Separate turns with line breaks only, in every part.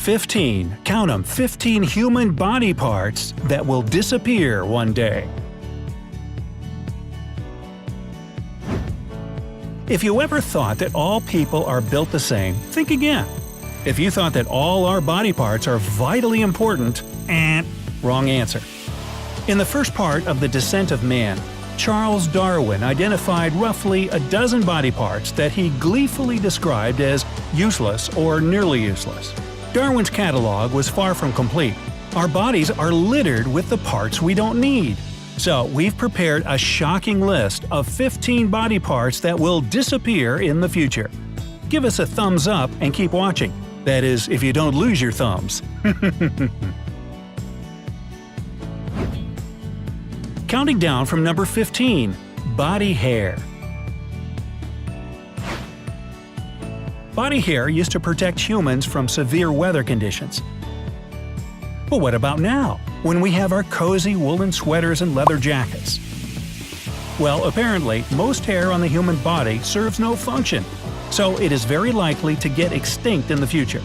15, count 'em, 15 human body parts that will disappear one day. If you ever thought that all people are built the same, think again. If you thought that all our body parts are vitally important, wrong answer. In the first part of The Descent of Man, Charles Darwin identified roughly a dozen body parts that he gleefully described as useless or nearly useless. Darwin's catalog was far from complete. Our bodies are littered with the parts we don't need. So we've prepared a shocking list of 15 body parts that will disappear in the future. Give us a thumbs up and keep watching. That is, if you don't lose your thumbs. Counting down from number 15, body hair. Body hair used to protect humans from severe weather conditions. But what about now, when we have our cozy woolen sweaters and leather jackets? Well, apparently, most hair on the human body serves no function, so it is very likely to get extinct in the future.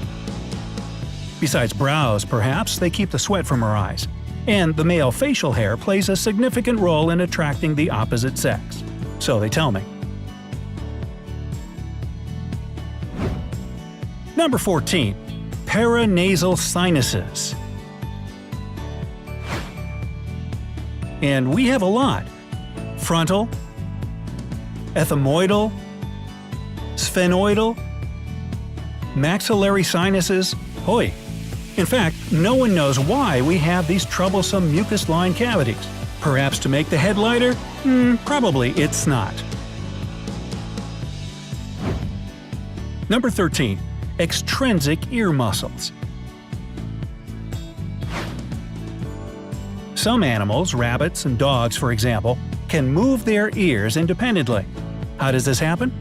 Besides brows, perhaps, they keep the sweat from our eyes. And the male facial hair plays a significant role in attracting the opposite sex. So they tell me. Number 14. Paranasal sinuses. And we have a lot. Frontal, ethmoidal, sphenoidal, maxillary sinuses, hoi. In fact, no one knows why we have these troublesome mucus-lined cavities. Perhaps to make the head lighter? Probably it's not. Number 13. Extrinsic ear muscles. Some animals, rabbits and dogs for example, can move their ears independently. How does this happen?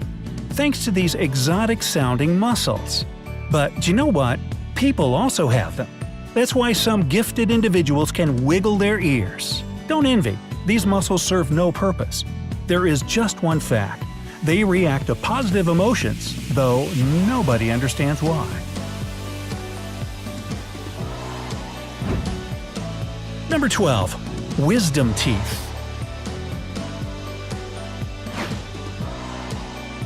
Thanks to these exotic-sounding muscles. But do you know what? People also have them. That's why some gifted individuals can wiggle their ears. Don't envy. These muscles serve no purpose. There is just one fact. They react to positive emotions, though nobody understands why. Number 12. Wisdom teeth.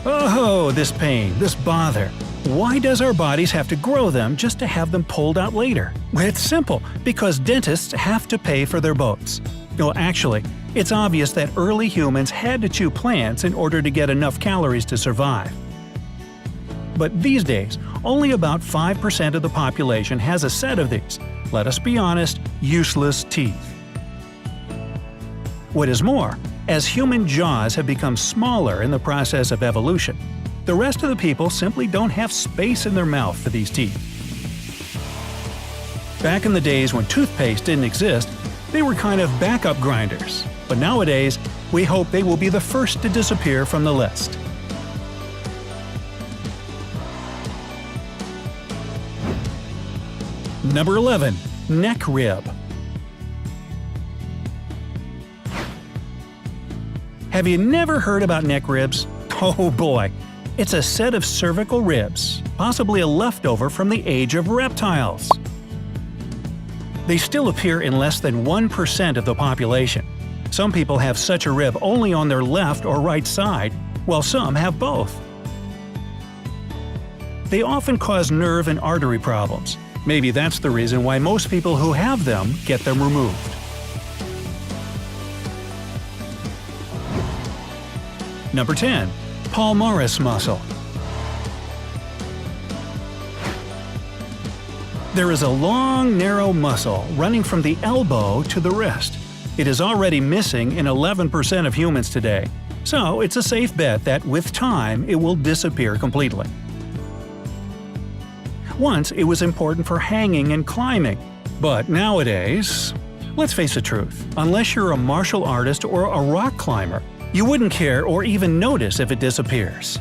Oh, this pain, this bother. Why does our bodies have to grow them just to have them pulled out later? Well, it's simple, because dentists have to pay for their boats. No, actually, it's obvious that early humans had to chew plants in order to get enough calories to survive. But these days, only about 5% of the population has a set of these, let us be honest, useless teeth. What is more, as human jaws have become smaller in the process of evolution, the rest of the people simply don't have space in their mouth for these teeth. Back in the days when toothpaste didn't exist, they were kind of backup grinders, but nowadays, we hope they will be the first to disappear from the list. Number 11. Neck rib. Have you never heard about neck ribs? Oh boy! It's a set of cervical ribs, possibly a leftover from the age of reptiles. They still appear in less than 1% of the population. Some people have such a rib only on their left or right side, while some have both. They often cause nerve and artery problems. Maybe that's the reason why most people who have them get them removed. Number 10. Palmaris muscle. There is a long, narrow muscle running from the elbow to the wrist. It is already missing in 11% of humans today, so it's a safe bet that with time it will disappear completely. Once it was important for hanging and climbing, but nowadays… Let's face the truth, unless you're a martial artist or a rock climber, you wouldn't care or even notice if it disappears.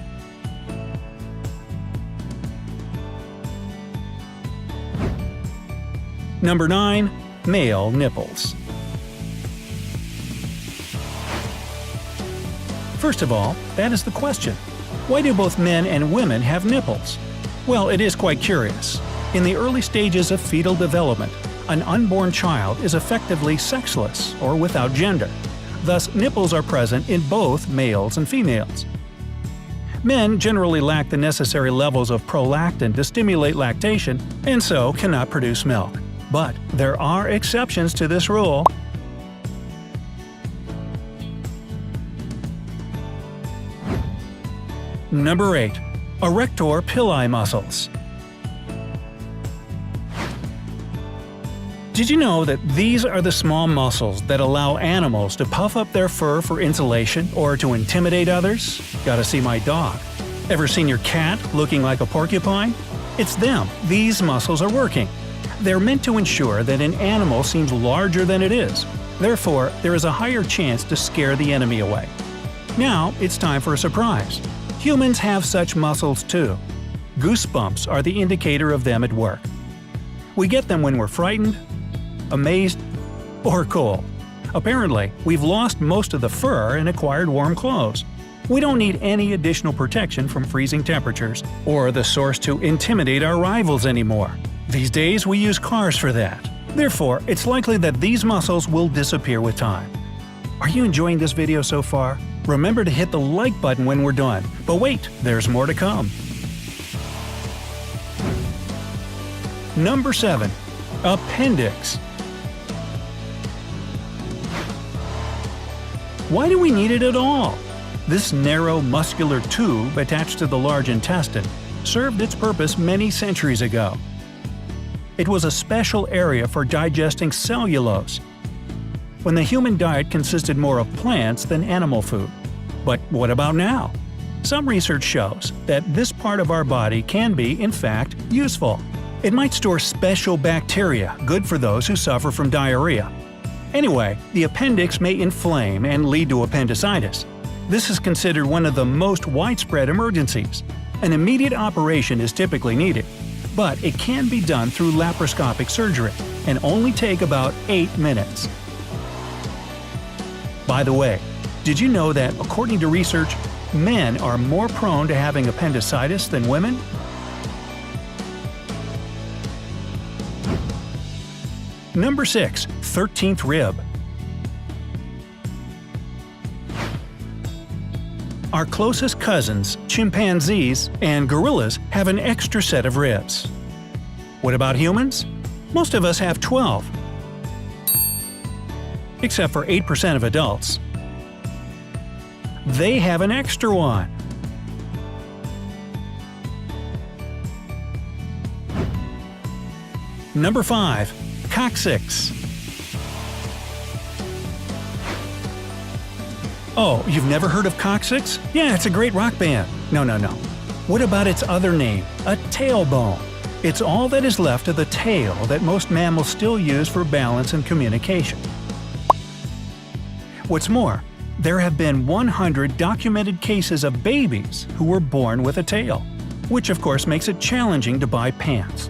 Number 9. Male nipples. First of all, that is the question. Why do both men and women have nipples? Well, it is quite curious. In the early stages of fetal development, an unborn child is effectively sexless or without gender. Thus, nipples are present in both males and females. Men generally lack the necessary levels of prolactin to stimulate lactation and so cannot produce milk. But there are exceptions to this rule. Number 8. Erector pili muscles. Did you know that these are the small muscles that allow animals to puff up their fur for insulation or to intimidate others? Gotta see my dog. Ever seen your cat looking like a porcupine? It's them. These muscles are working. They're meant to ensure that an animal seems larger than it is. Therefore, there is a higher chance to scare the enemy away. Now, it's time for a surprise. Humans have such muscles too. Goosebumps are the indicator of them at work. We get them when we're frightened, amazed, or cold. Apparently, we've lost most of the fur and acquired warm clothes. We don't need any additional protection from freezing temperatures or the source to intimidate our rivals anymore. These days, we use cars for that. Therefore, it's likely that these muscles will disappear with time. Are you enjoying this video so far? Remember to hit the like button when we're done. But wait, there's more to come. Number 7. Appendix. Why do we need it at all? This narrow muscular tube attached to the large intestine served its purpose many centuries ago. It was a special area for digesting cellulose, when the human diet consisted more of plants than animal food. But what about now? Some research shows that this part of our body can be, in fact, useful. It might store special bacteria good for those who suffer from diarrhea. Anyway, the appendix may inflame and lead to appendicitis. This is considered one of the most widespread emergencies. An immediate operation is typically needed, but it can be done through laparoscopic surgery and only take about 8 minutes. By the way, did you know that, according to research, men are more prone to having appendicitis than women? Number 6. 13th rib. Our closest cousins, chimpanzees, and gorillas have an extra set of ribs. What about humans? Most of us have 12, except for 8% of adults. They have an extra one. Number 5. Coccyx. Oh, you've never heard of coccyx? Yeah, it's a great rock band. No. What about its other name? A tailbone. It's all that is left of the tail that most mammals still use for balance and communication. What's more, there have been 100 documented cases of babies who were born with a tail, which of course makes it challenging to buy pants.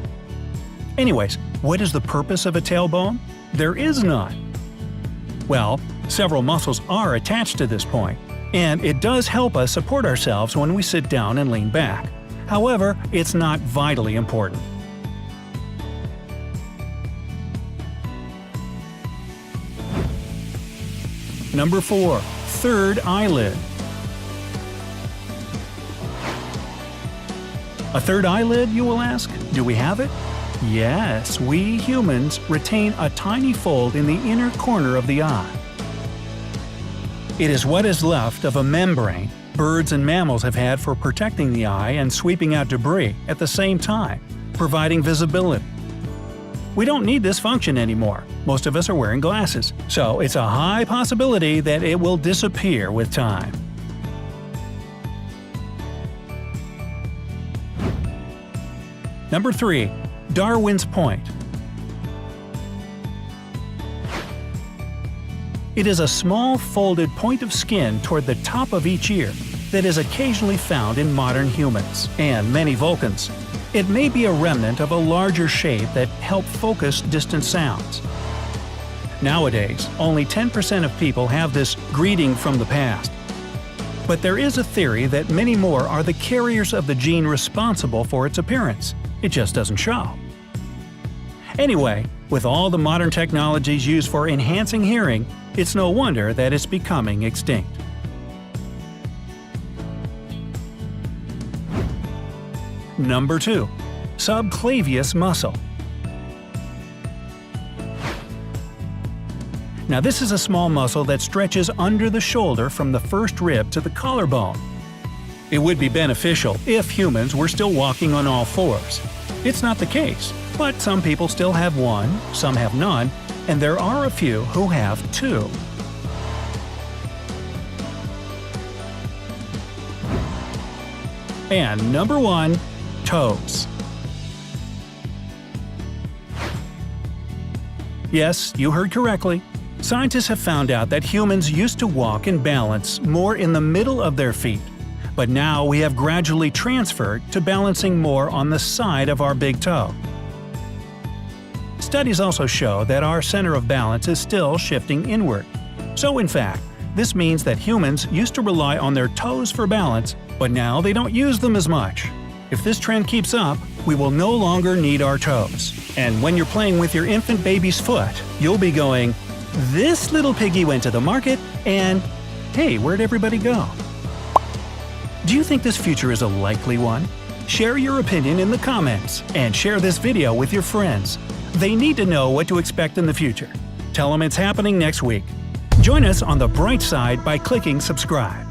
Anyways, what is the purpose of a tailbone? There is none. Well, several muscles are attached to this point, and it does help us support ourselves when we sit down and lean back. However, it's not vitally important. Number 4. Third eyelid. A third eyelid, you will ask? Do we have it? Yes, we humans retain a tiny fold in the inner corner of the eye. It is what is left of a membrane birds and mammals have had for protecting the eye and sweeping out debris at the same time, providing visibility. We don't need this function anymore. Most of us are wearing glasses, so it's a high possibility that it will disappear with time. Number 3. Darwin's point. It is a small folded point of skin toward the top of each ear that is occasionally found in modern humans and many Vulcans. It may be a remnant of a larger shape that helped focus distant sounds. Nowadays, only 10% of people have this greeting from the past. But there is a theory that many more are the carriers of the gene responsible for its appearance. It just doesn't show. Anyway, with all the modern technologies used for enhancing hearing, it's no wonder that it's becoming extinct. Number 2. Subclavius muscle. Now this is a small muscle that stretches under the shoulder from the first rib to the collarbone. It would be beneficial if humans were still walking on all fours. It's not the case, but some people still have one, some have none, and there are a few who have two. And number 1. Toes. Yes, you heard correctly. Scientists have found out that humans used to walk and balance more in the middle of their feet, but now we have gradually transferred to balancing more on the side of our big toe. Studies also show that our center of balance is still shifting inward. So in fact, this means that humans used to rely on their toes for balance, but now they don't use them as much. If this trend keeps up, we will no longer need our toes. And when you're playing with your infant baby's foot, you'll be going, "This little piggy went to the market, and hey, where'd everybody go?" Do you think this future is a likely one? Share your opinion in the comments, and share this video with your friends. They need to know what to expect in the future. Tell them it's happening next week. Join us on the bright side by clicking subscribe.